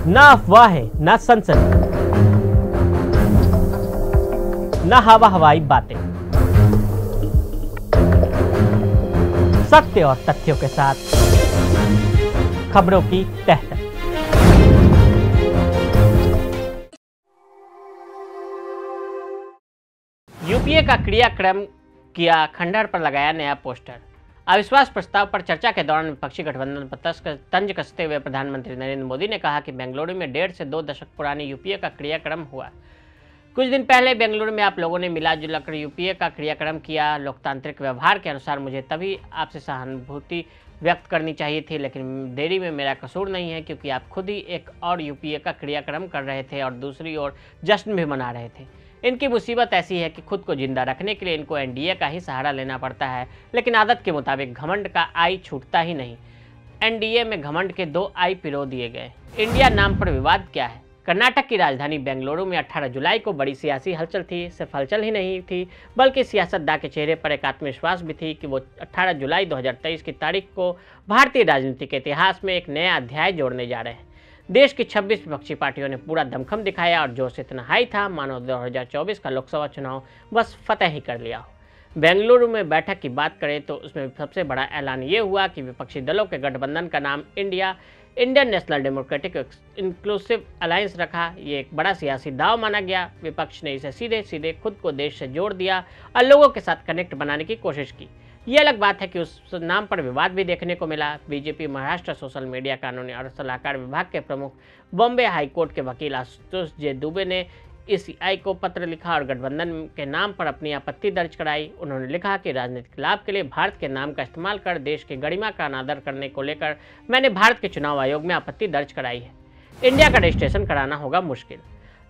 ना अफवाहें, ना सनसनी, ना हवा हवाई बातें, सत्य और तथ्यों के साथ खबरों की तह तक। यूपीए का क्रियाक्रम किया, खंडहर पर लगाया नया पोस्टर। अविश्वास प्रस्ताव पर चर्चा के दौरान विपक्षी गठबंधन पर तंज कसते हुए प्रधानमंत्री नरेंद्र मोदी ने कहा कि बेंगलुरु में 1.5 से 2 दशक पुरानी यूपीए का क्रियाक्रम हुआ। कुछ दिन पहले बेंगलुरु में आप लोगों ने मिला जुला कर यूपीए का क्रियाक्रम किया। लोकतांत्रिक व्यवहार के अनुसार मुझे तभी आपसे सहानुभूति व्यक्त करनी चाहिए थी, लेकिन देरी में मेरा कसूर नहीं है, क्योंकि आप खुद ही एक और यूपीए का क्रियाक्रम कर रहे थे और दूसरी ओर जश्न भी मना रहे थे। इनकी मुसीबत ऐसी है कि खुद को जिंदा रखने के लिए इनको एनडीए का ही सहारा लेना पड़ता है, लेकिन आदत के मुताबिक घमंड का आई छूटता ही नहीं। एनडीए में घमंड के 2 आई पिरो दिए गए। इंडिया नाम पर विवाद क्या है? कर्नाटक की राजधानी बेंगलुरु में 18 जुलाई को बड़ी सियासी हलचल थी। सिर्फ हलचल ही नहीं थी, बल्कि सियासतदान के चेहरे पर एक आत्मविश्वास भी थी कि वो 18 जुलाई 2023 की तारीख को भारतीय राजनीति के इतिहास में एक नया अध्याय जोड़ने जा रहे हैं। देश की 26 विपक्षी पार्टियों ने पूरा दमखम दिखाया और जोश इतना हाई था मानो 2024 का लोकसभा चुनाव बस फतेह ही कर लिया हो। बेंगलुरु में बैठक की बात करें तो उसमें सबसे बड़ा ऐलान ये हुआ कि विपक्षी दलों के गठबंधन का नाम Indian national democratic inclusive alliance रखा। ये एक बड़ा सियासी दाव माना गया। विपक्ष ने इसे सीधे सीधे खुद को देश से जोड़ दिया और लोगों के साथ कनेक्ट बनाने की कोशिश की। ये अलग बात है कि उस नाम पर विवाद भी देखने को मिला। बीजेपी महाराष्ट्र सोशल मीडिया कानूनी और सलाहकार विभाग के प्रमुख बॉम्बे हाईकोर्ट के वकील आशुतोष जे दुबे ने ईसीआई को पत्र लिखा और गठबंधन के नाम पर अपनी आपत्ति दर्ज कराई। उन्होंने लिखा कि राजनीतिक लाभ के लिए भारत के नाम का इस्तेमाल कर देश की गरिमा का अनादर करने को लेकर मैंने भारत के चुनाव आयोग में आपत्ति दर्ज कराई है। इंडिया का रजिस्ट्रेशन कराना होगा मुश्किल।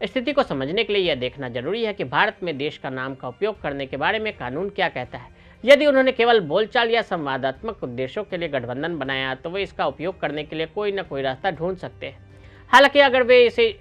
स्थिति को समझने के लिए यह देखना जरूरी है कि भारत में देश का नाम का उपयोग करने के बारे में कानून क्या कहता है। यदि उन्होंने केवल बोलचाल या संवादात्मक उद्देश्यों के लिए गठबंधन बनाया तो वे इसका उपयोग करने के लिए कोई न कोई रास्ता ढूंढ सकते हैं। हालांकि अगर वे इसे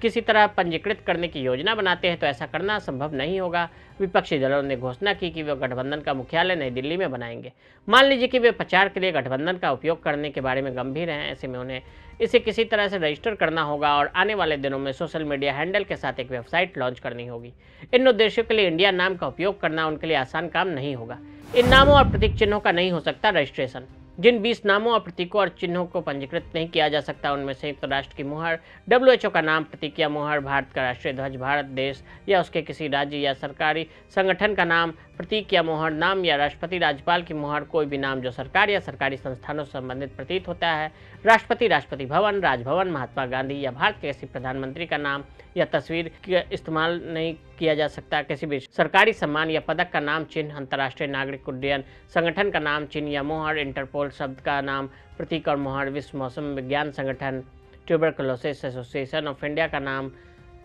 किसी तरह पंजीकृत करने की योजना बनाते हैं तो ऐसा करना संभव नहीं होगा। विपक्षी दलों ने घोषणा की कि वे गठबंधन का मुख्यालय नई दिल्ली में बनाएंगे। मान लीजिए कि वे प्रचार के लिए गठबंधन का उपयोग करने के बारे में गंभीर हैं। ऐसे में उन्हें इसे किसी तरह से रजिस्टर करना होगा और आने वाले दिनों में सोशल मीडिया हैंडल के साथ एक वेबसाइट लॉन्च करनी होगी। इन उद्देश्यों के लिए इंडिया नाम का उपयोग करना उनके लिए आसान काम नहीं होगा। इन नामों और प्रतीक चिन्हों का नहीं हो सकता रजिस्ट्रेशन। जिन 20 नामों और प्रतीकों और चिन्हों को पंजीकृत नहीं किया जा सकता उनमें संयुक्त राष्ट्र की मुहर, WHO का नाम, प्रतीक या मुहर, भारत का राष्ट्रीय ध्वज, भारत देश या उसके किसी राज्य या सरकारी संगठन का नाम, प्रतीक या मुहर, नाम या राष्ट्रपति राज्यपाल की मुहर, कोई भी नाम जो सरकार या सरकारी संस्थानों से संबंधित प्रतीत होता है, राष्ट्रपति, राष्ट्रपति भवन, राजभवन, महात्मा गांधी या भारत के किसी प्रधानमंत्री का नाम या तस्वीर का इस्तेमाल नहीं किया जा सकता। किसी भी सरकारी सम्मान या पदक का नाम, चिन्ह, अंतर्राष्ट्रीय नागरिक उड्डयन संगठन का नाम, चिन्ह या मुहर, इंटरपोल शब्द का नाम, प्रतीक और मुहर, विश्व मौसम विज्ञान संगठन, ट्यूबरकुलोसिस एसोसिएशन ऑफ इंडिया का नाम,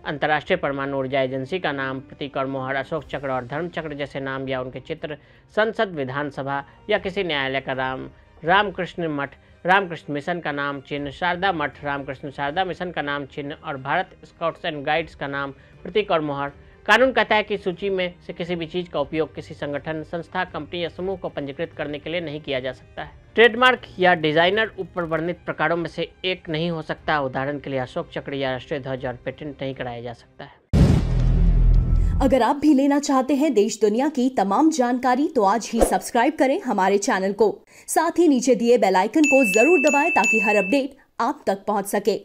अंतर्राष्ट्रीय परमाणु ऊर्जा एजेंसी का नाम, प्रतीक और मुहर, अशोक चक्र और धर्म चक्र जैसे नाम या उनके चित्र, संसद, विधानसभा या किसी न्यायालय का नाम, रामकृष्ण मठ, रामकृष्ण मिशन का नाम, चिन्ह, शारदा मठ, रामकृष्ण शारदा मिशन का नाम, चिन्ह और भारत स्काउट्स एंड गाइड्स का नाम, प्रतीक और मुहर। कानून कहता है कि सूची में से किसी भी चीज का उपयोग किसी संगठन, संस्था, कंपनी या समूह को पंजीकृत करने के लिए नहीं किया जा सकता है। ट्रेडमार्क या डिजाइनर ऊपर वर्णित प्रकारों में से एक नहीं हो सकता। उदाहरण के लिए अशोक चक्र या राष्ट्रीय ध्वज और पेटेंट नहीं कराया जा सकता है। अगर आप भी लेना चाहते हैं देश दुनिया की तमाम जानकारी तो आज ही सब्सक्राइब करें हमारे चैनल को। साथ ही नीचे दिए बेल आइकन को जरूर दबाएं ताकि हर अपडेट आप तक पहुंच सके।